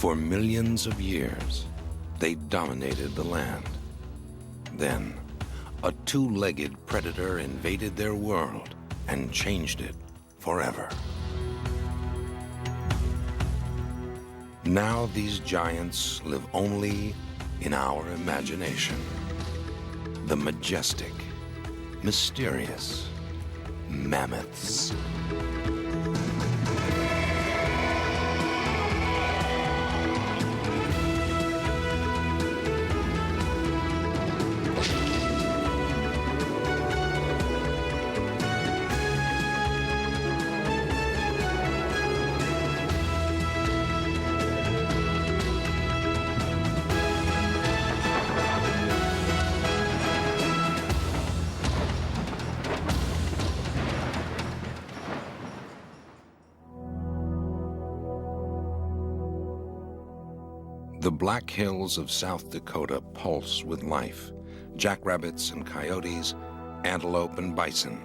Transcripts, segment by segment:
For millions of years, they dominated the land. Then, a two-legged predator invaded their world and changed it forever. Now these giants live only in our imagination. The majestic, mysterious mammoths. The Black Hills of South Dakota pulse with life, jackrabbits and coyotes, antelope and bison.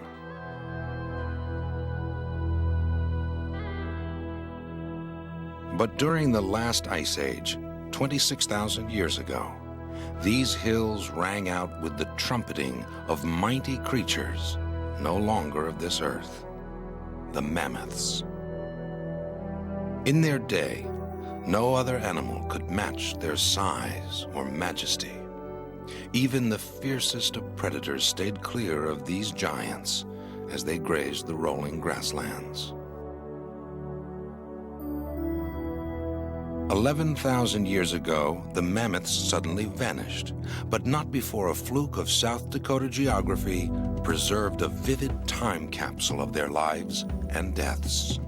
But during the last ice age, 26,000 years ago, these hills rang out with the trumpeting of mighty creatures, no longer of this earth, the mammoths. In their day, no other animal could match their size or majesty. Even the fiercest of predators stayed clear of these giants as they grazed the rolling grasslands. 11,000 years ago, the mammoths suddenly vanished, but not before a fluke of South Dakota geography preserved a vivid time capsule of their lives and deaths.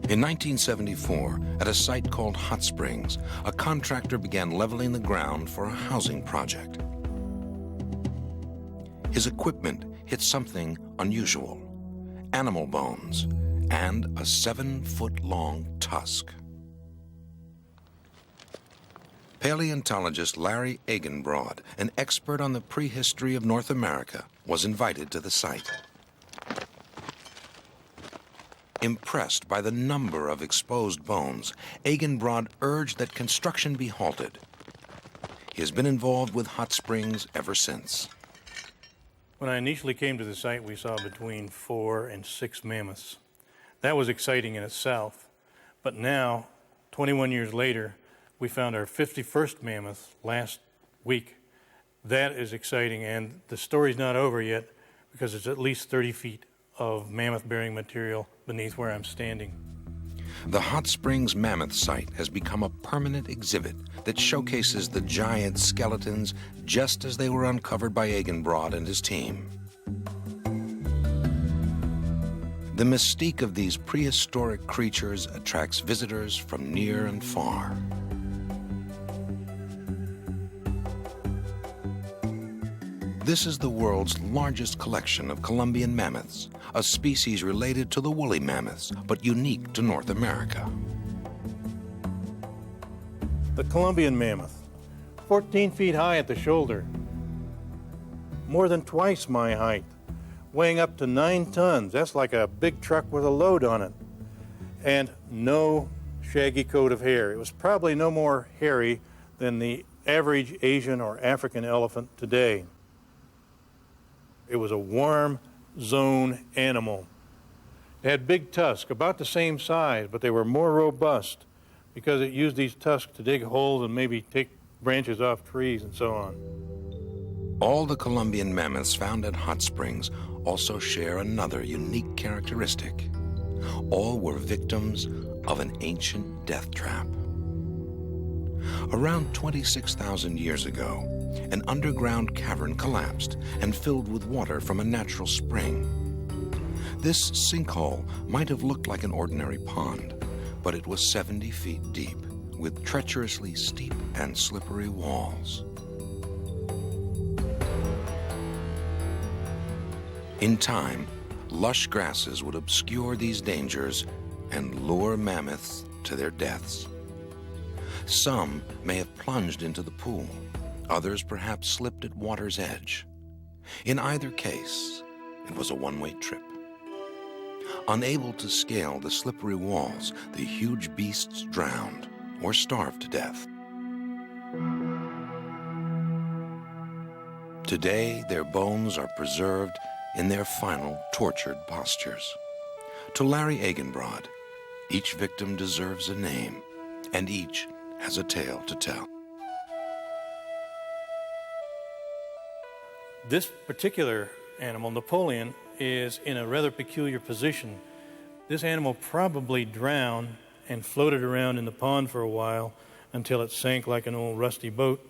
In 1974, at a site called Hot Springs, a contractor began leveling the ground for a housing project. His equipment hit something unusual: animal bones and a 7-foot-long tusk. Paleontologist Larry Eigenbrod, an expert on the prehistory of North America, was invited to the site. Impressed by the number of exposed bones, Eigenbrod urged that construction be halted. He has been involved with Hot Springs ever since. When I initially came to the site, we saw between 4 and 6 mammoths. That was exciting in itself. But now, 21 years later, we found our 51st mammoth last week. That is exciting, and the story's not over yet because it's at least 30 feet of mammoth-bearing material beneath where I'm standing. The Hot Springs Mammoth Site has become a permanent exhibit that showcases the giant skeletons just as they were uncovered by Eigenbrod and his team. The mystique of these prehistoric creatures attracts visitors from near and far. This is the world's largest collection of Columbian mammoths, a species related to the woolly mammoths, but unique to North America. The Columbian mammoth, 14 feet high at the shoulder, more than twice my height, weighing up to 9 tons. That's like a big truck with a load on it. And no shaggy coat of hair. It was probably no more hairy than the average Asian or African elephant today. It was a warm zone animal. It had big tusks, about the same size, but they were more robust because it used these tusks to dig holes and maybe take branches off trees and so on. All the Columbian mammoths found at Hot Springs also share another unique characteristic. All were victims of an ancient death trap. Around 26,000 years ago, an underground cavern collapsed and filled with water from a natural spring. This sinkhole might have looked like an ordinary pond, but it was 70 feet deep, with treacherously steep and slippery walls. In time, lush grasses would obscure these dangers and lure mammoths to their deaths. Some may have plunged into the pool. Others perhaps slipped at water's edge. In either case, it was a one-way trip. Unable to scale the slippery walls, the huge beasts drowned or starved to death. Today, their bones are preserved in their final tortured postures. To Larry Eigenbrod, each victim deserves a name, and each has a tale to tell. This particular animal, Napoleon, is in a rather peculiar position. This animal probably drowned and floated around in the pond for a while until it sank like an old rusty boat.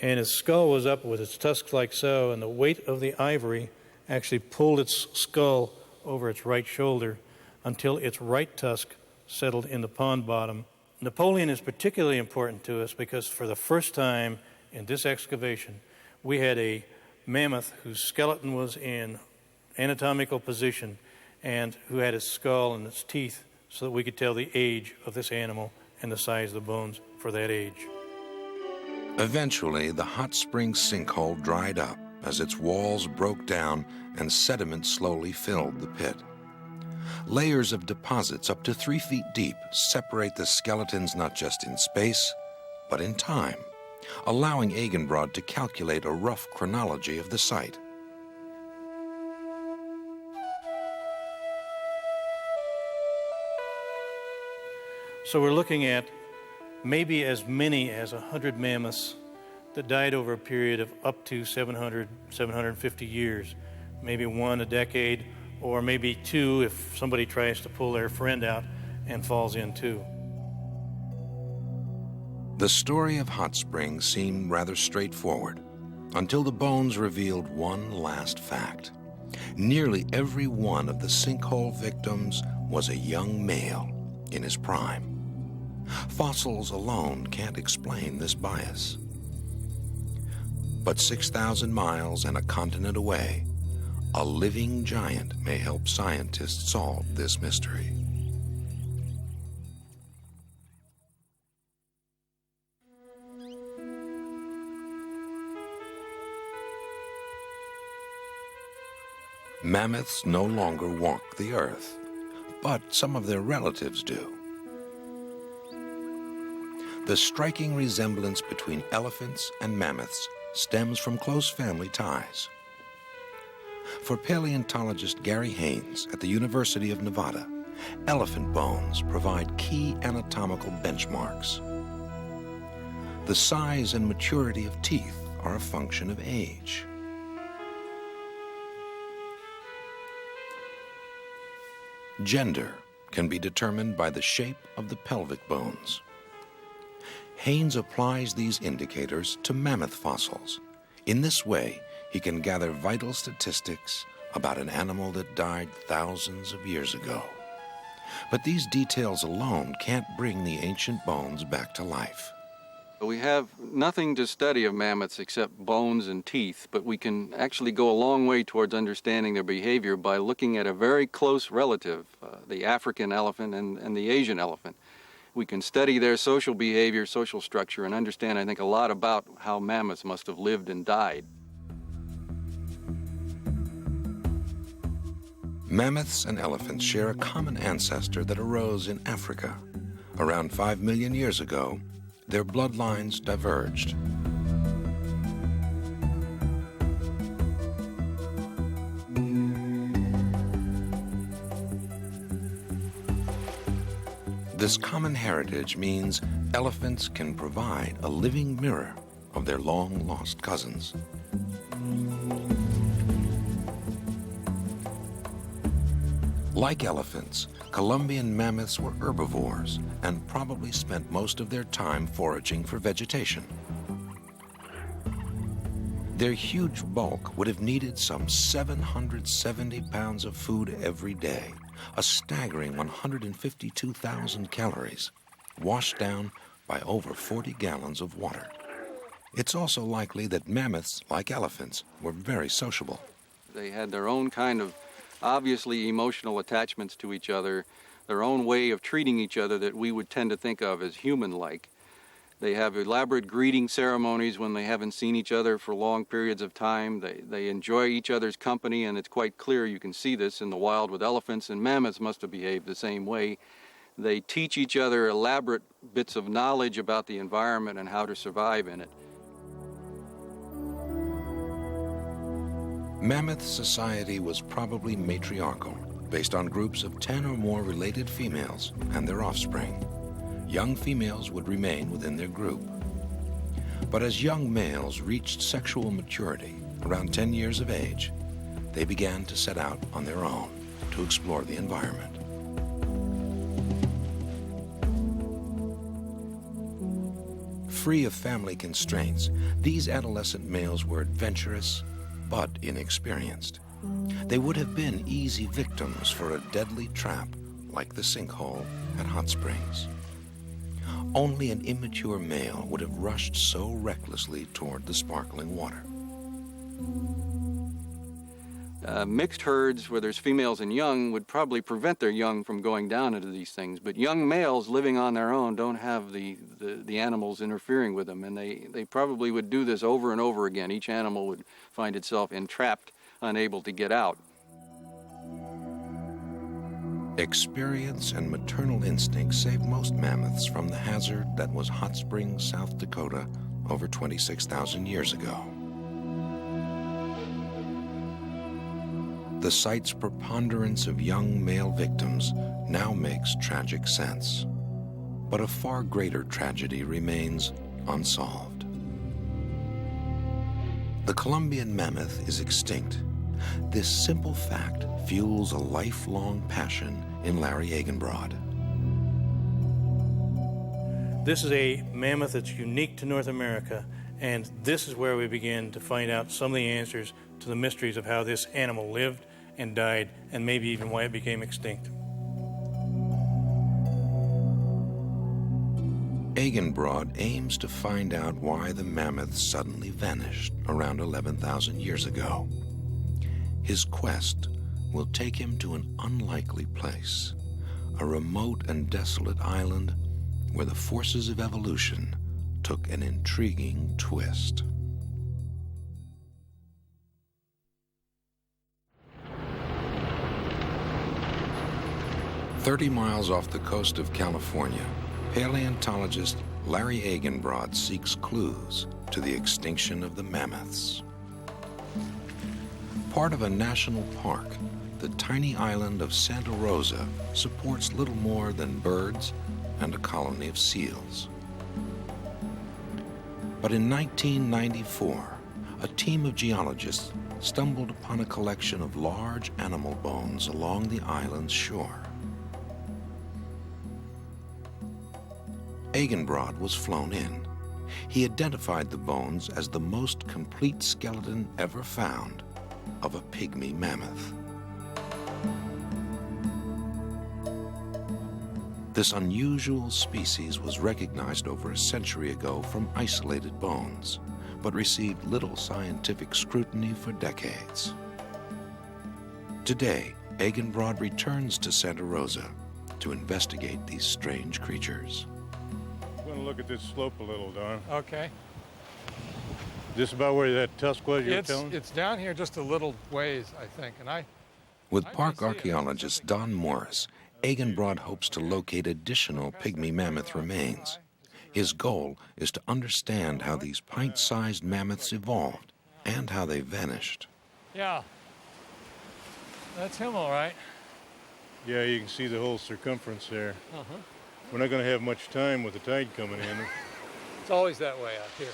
And his skull was up with its tusks like so, and the weight of the ivory actually pulled its skull over its right shoulder until its right tusk settled in the pond bottom. Napoleon is particularly important to us because for the first time in this excavation, we had a mammoth whose skeleton was in anatomical position and who had its skull and its teeth so that we could tell the age of this animal and the size of the bones for that age. Eventually, the hot spring sinkhole dried up as its walls broke down and sediment slowly filled the pit. Layers of deposits up to 3 feet deep separate the skeletons not just in space, but in time, allowing Eigenbrod to calculate a rough chronology of the site. So we're looking at maybe as many as 100 mammoths that died over a period of up to 700, 750 years, maybe one a decade, or maybe two if somebody tries to pull their friend out and falls in too. The story of Hot Springs seemed rather straightforward until the bones revealed one last fact. Nearly every one of the sinkhole victims was a young male in his prime. Fossils alone can't explain this bias. But 6,000 miles and a continent away, a living giant may help scientists solve this mystery. Mammoths no longer walk the earth, but some of their relatives do. The striking resemblance between elephants and mammoths stems from close family ties. For paleontologist Gary Haynes at the University of Nevada, elephant bones provide key anatomical benchmarks. The size and maturity of teeth are a function of age. Gender can be determined by the shape of the pelvic bones. Haynes applies these indicators to mammoth fossils. In this way, he can gather vital statistics about an animal that died thousands of years ago. But these details alone can't bring the ancient bones back to life. We have nothing to study of mammoths except bones and teeth, but we can actually go a long way towards understanding their behavior by looking at a very close relative, the African elephant and the Asian elephant. We can study their social behavior, social structure, and understand, I think, a lot about how mammoths must have lived and died. Mammoths and elephants share a common ancestor that arose in Africa. Around 5 million years ago, their bloodlines diverged. This common heritage means elephants can provide a living mirror of their long-lost cousins. Like elephants, Columbian mammoths were herbivores and probably spent most of their time foraging for vegetation. Their huge bulk would have needed some 770 pounds of food every day, a staggering 152,000 calories, washed down by over 40 gallons of water. It's also likely that mammoths, like elephants, were very sociable. They had their own kind of obviously emotional attachments to each other, their own way of treating each other that we would tend to think of as human-like. They have elaborate greeting ceremonies when they haven't seen each other for long periods of time. They enjoy each other's company, and it's quite clear, you can see this in the wild with elephants, and mammoths must have behaved the same way. They teach each other elaborate bits of knowledge about the environment and how to survive in it. Mammoth society was probably matriarchal, based on groups of 10 or more related females and their offspring. Young females would remain within their group. But as young males reached sexual maturity, around 10 years of age, they began to set out on their own to explore the environment. Free of family constraints, these adolescent males were adventurous but inexperienced. They would have been easy victims for a deadly trap like the sinkhole at Hot Springs. Only an immature male would have rushed so recklessly toward the sparkling water. Mixed herds where there's females and young would probably prevent their young from going down into these things, but young males living on their own don't have the animals interfering with them, and they probably would do this over and over again. Each animal would find itself entrapped, unable to get out. Experience and maternal instinct saved most mammoths from the hazard that was Hot Springs, South Dakota, over 26,000 years ago. The site's preponderance of young male victims now makes tragic sense. But a far greater tragedy remains unsolved. The Columbian mammoth is extinct. This simple fact fuels a lifelong passion in Larry Eigenbrod. This is a mammoth that's unique to North America, and this is where we begin to find out some of the answers to the mysteries of how this animal lived and died, and maybe even why it became extinct. Eigenbrod aims to find out why the mammoth suddenly vanished around 11,000 years ago. His quest will take him to an unlikely place, a remote and desolate island where the forces of evolution took an intriguing twist. "30 miles off the coast of California, paleontologist Larry Eigenbrod seeks clues to the extinction of the mammoths. Part of a national park, the tiny island of Santa Rosa supports little more than birds and a colony of seals. But in 1994, a team of geologists stumbled upon a collection of large animal bones along the island's shore. Eigenbrod was flown in. He identified the bones as the most complete skeleton ever found of a pygmy mammoth. This unusual species was recognized over a century ago from isolated bones, but received little scientific scrutiny for decades. Today, Eigenbrod returns to Santa Rosa to investigate these strange creatures. I'm going to look at this slope a little, Don. Okay. Is this about where that tusk was you were telling? It's down here just a little ways, I think, and With park archaeologist Don Morris, Eigenbrod hopes to locate additional pygmy mammoth remains. His goal is to understand how these pint-sized mammoths evolved and how they vanished. Yeah. That's him, all right. Yeah, you can see the whole circumference there. Uh-huh. We're not going to have much time with the tide coming in. It's always that way out here.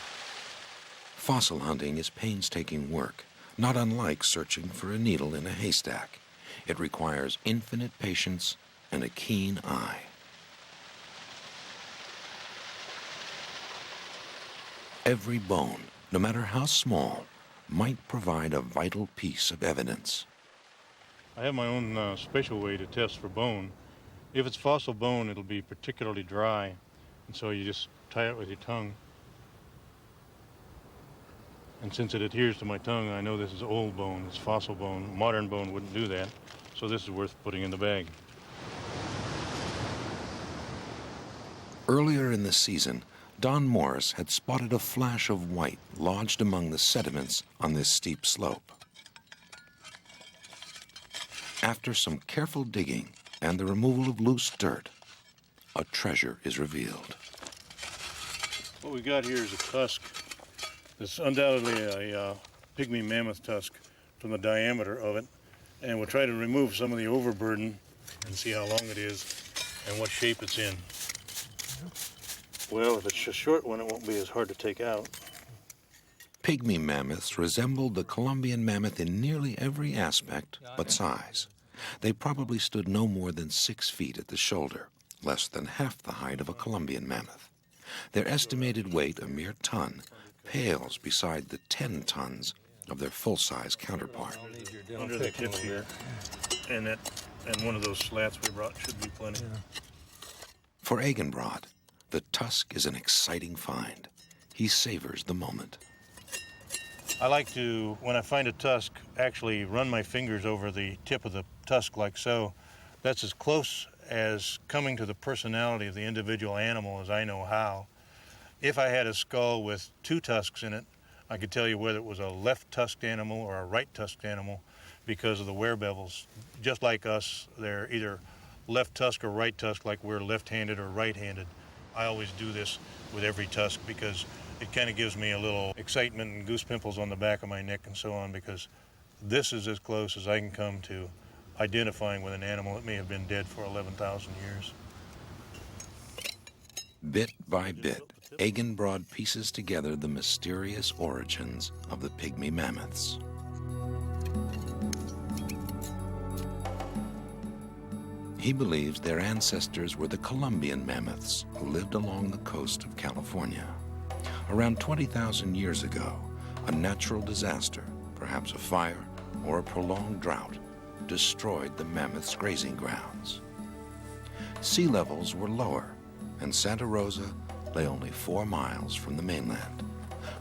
Fossil hunting is painstaking work, not unlike searching for a needle in a haystack. It requires infinite patience and a keen eye. Every bone, no matter how small, might provide a vital piece of evidence. I have my own special way to test for bone. If it's fossil bone, it'll be particularly dry, and so you just tie it with your tongue. And since it adheres to my tongue, I know this is old bone, it's fossil bone. Modern bone wouldn't do that, so this is worth putting in the bag. Earlier in the season, Don Morris had spotted a flash of white lodged among the sediments on this steep slope. After some careful digging and the removal of loose dirt, a treasure is revealed. What we got here is a tusk. It's undoubtedly a pygmy mammoth tusk from the diameter of it. And we'll try to remove some of the overburden and see how long it is and what shape it's in. Well, if it's a short one, it won't be as hard to take out. Pygmy mammoths resembled the Columbian mammoth in nearly every aspect but size. They probably stood no more than 6 feet at the shoulder, less than half the height of a Columbian mammoth. Their estimated weight, a mere ton, pales beside the 10 tons of their full-size counterpart. Under the tip here, and one of those slats we brought should be plenty. For Eigenbrod, the tusk is an exciting find. He savors the moment. I like to, when I find a tusk, actually run my fingers over the tip of the tusk like so. That's as close as coming to the personality of the individual animal as I know how. If I had a skull with 2 tusks in it, I could tell you whether it was a left-tusked animal or a right-tusked animal because of the wear bevels. Just like us, they're either left tusk or right tusk, like we're left-handed or right-handed. I always do this with every tusk because it kind of gives me a little excitement and goose pimples on the back of my neck and so on, because this is as close as I can come to identifying with an animal that may have been dead for 11,000 years. Bit by bit, Eigenbrod pieces together the mysterious origins of the pygmy mammoths. He believes their ancestors were the Columbian mammoths who lived along the coast of California. Around 20,000 years ago, a natural disaster, perhaps a fire or a prolonged drought, destroyed the mammoths' grazing grounds. Sea levels were lower, and Santa Rosa lay only 4 miles from the mainland.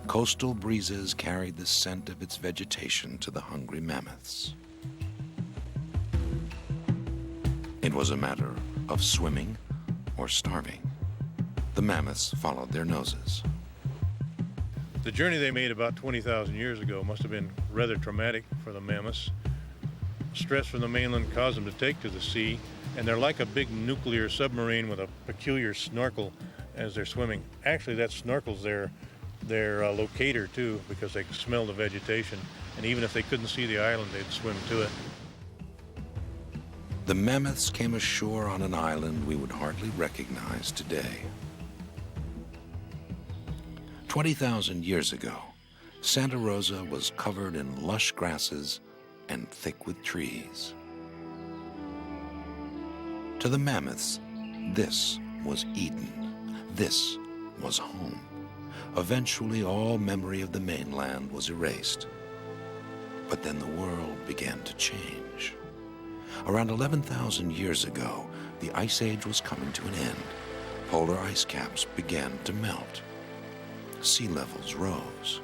Coastal breezes carried the scent of its vegetation to the hungry mammoths. It was a matter of swimming or starving. The mammoths followed their noses. The journey they made about 20,000 years ago must have been rather traumatic for the mammoths. Stress from the mainland caused them to take to the sea, and they're like a big nuclear submarine with a peculiar snorkel as they're swimming. Actually, that snorkel's their locator too, because they can smell the vegetation, and even if they couldn't see the island, they'd swim to it. The mammoths came ashore on an island we would hardly recognize today. 20,000 years ago, Santa Rosa was covered in lush grasses and thick with trees. To the mammoths, this was Eden. This was home. Eventually, all memory of the mainland was erased. But then the world began to change. Around 11,000 years ago, the Ice Age was coming to an end. Polar ice caps began to melt. Sea levels rose.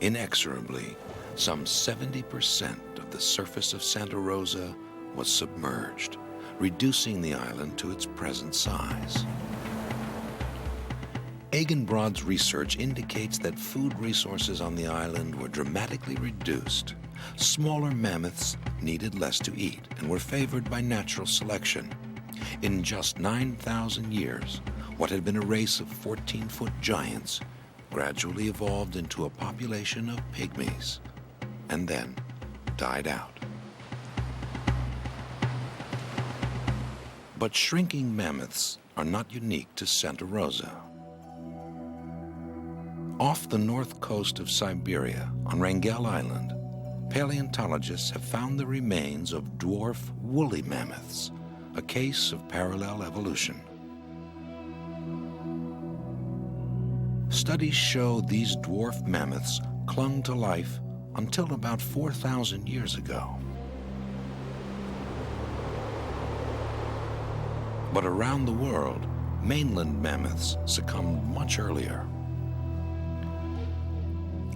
Inexorably, some 70% of the surface of Santa Rosa was submerged, reducing the island to its present size. Eigenbrod's research indicates that food resources on the island were dramatically reduced. Smaller mammoths needed less to eat and were favored by natural selection. In just 9,000 years, what had been a race of 14-foot giants gradually evolved into a population of pygmies and then died out. But shrinking mammoths are not unique to Santa Rosa. Off the north coast of Siberia, on Wrangell Island, paleontologists have found the remains of dwarf woolly mammoths, a case of parallel evolution. Studies show these dwarf mammoths clung to life until about 4,000 years ago. But around the world, mainland mammoths succumbed much earlier.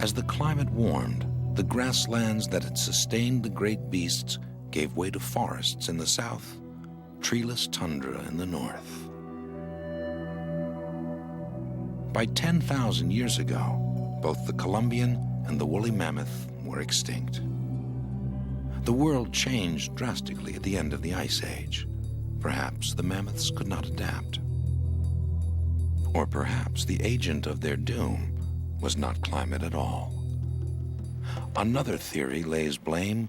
As the climate warmed, the grasslands that had sustained the great beasts gave way to forests in the south, treeless tundra in the north. By 10,000 years ago, both the Columbian and the woolly mammoth were extinct. The world changed drastically at the end of the Ice Age. Perhaps the mammoths could not adapt. Or perhaps the agent of their doom was not climate at all. Another theory lays blame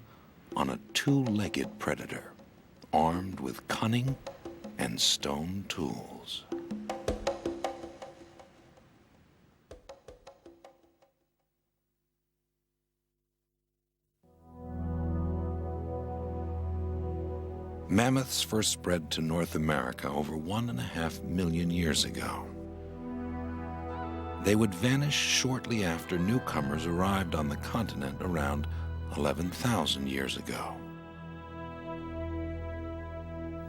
on a two-legged predator, armed with cunning and stone tools. Mammoths first spread to North America over 1.5 million years ago. They would vanish shortly after newcomers arrived on the continent around 11,000 years ago.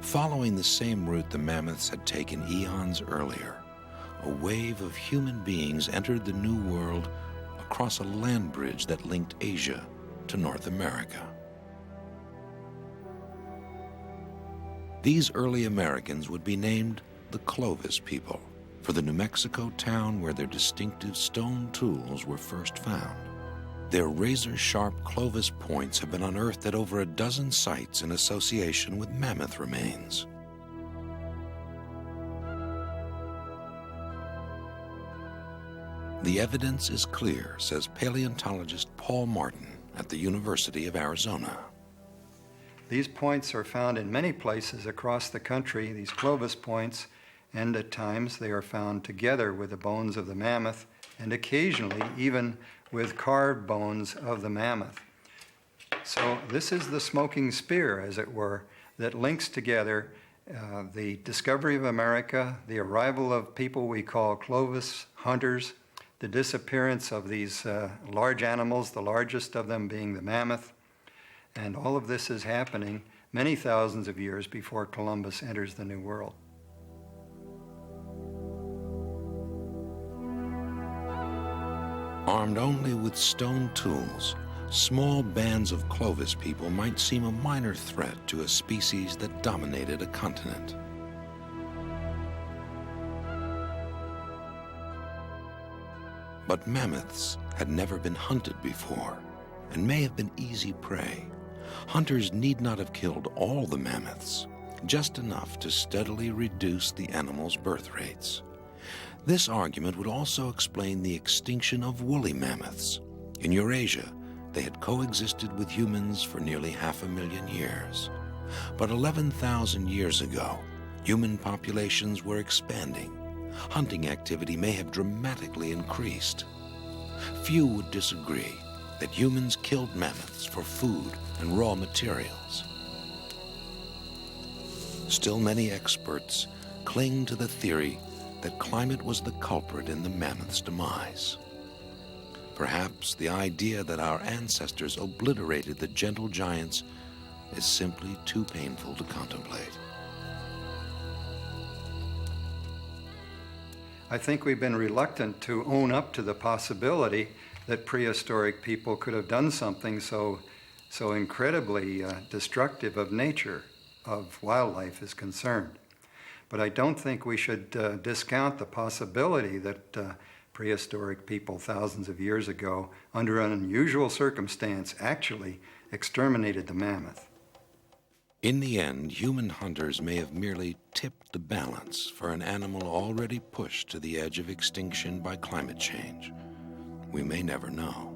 Following the same route the mammoths had taken eons earlier, a wave of human beings entered the New World across a land bridge that linked Asia to North America. These early Americans would be named the Clovis people, for the New Mexico town where their distinctive stone tools were first found. Their razor-sharp Clovis points have been unearthed at over a dozen sites in association with mammoth remains. The evidence is clear, says paleontologist Paul Martin at the University of Arizona. These points are found in many places across the country, these Clovis points, and at times they are found together with the bones of the mammoth, and occasionally even with carved bones of the mammoth. So this is the smoking spear, as it were, that links together the discovery of America, the arrival of people we call Clovis hunters, the disappearance of these large animals, the largest of them being the mammoth, and all of this is happening many thousands of years before Columbus enters the New World. Armed only with stone tools, small bands of Clovis people might seem a minor threat to a species that dominated a continent. But mammoths had never been hunted before and may have been easy prey. Hunters need not have killed all the mammoths, just enough to steadily reduce the animals' birth rates. This argument would also explain the extinction of woolly mammoths. In Eurasia, they had coexisted with humans for nearly 500,000 years. But 11,000 years ago, human populations were expanding. Hunting activity may have dramatically increased. Few would disagree that humans killed mammoths for food and raw materials. Still, many experts cling to the theory that climate was the culprit in the mammoth's demise. Perhaps the idea that our ancestors obliterated the gentle giants is simply too painful to contemplate. I think we've been reluctant to own up to the possibility that prehistoric people could have done something so incredibly destructive of nature, of wildlife is concerned. But I don't think we should discount the possibility that prehistoric people thousands of years ago, under an unusual circumstance, actually exterminated the mammoth. In the end, human hunters may have merely tipped the balance for an animal already pushed to the edge of extinction by climate change. We may never know.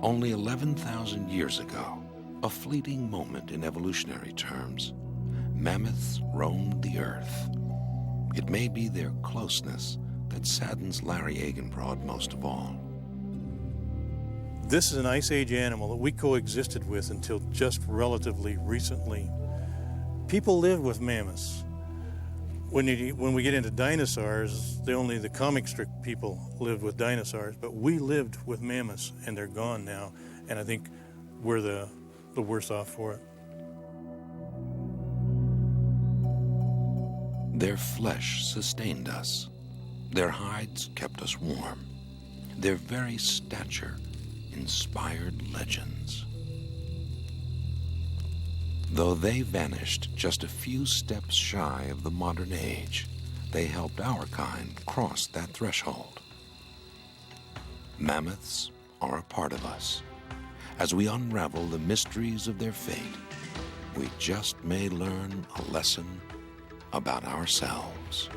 Only 11,000 years ago, a fleeting moment in evolutionary terms, mammoths roamed the earth. It may be their closeness that saddens Larry Eigenbrod most of all. This is an Ice Age animal that we coexisted with until just relatively recently. People lived with mammoths. When we get into dinosaurs, only the comic strip people lived with dinosaurs, but we lived with mammoths, and they're gone now, and I think we're the worse off for it. Their flesh sustained us. Their hides kept us warm. Their very stature inspired legends. Though they vanished just a few steps shy of the modern age, they helped our kind cross that threshold. Mammoths are a part of us. As we unravel the mysteries of their fate, we just may learn a lesson about ourselves.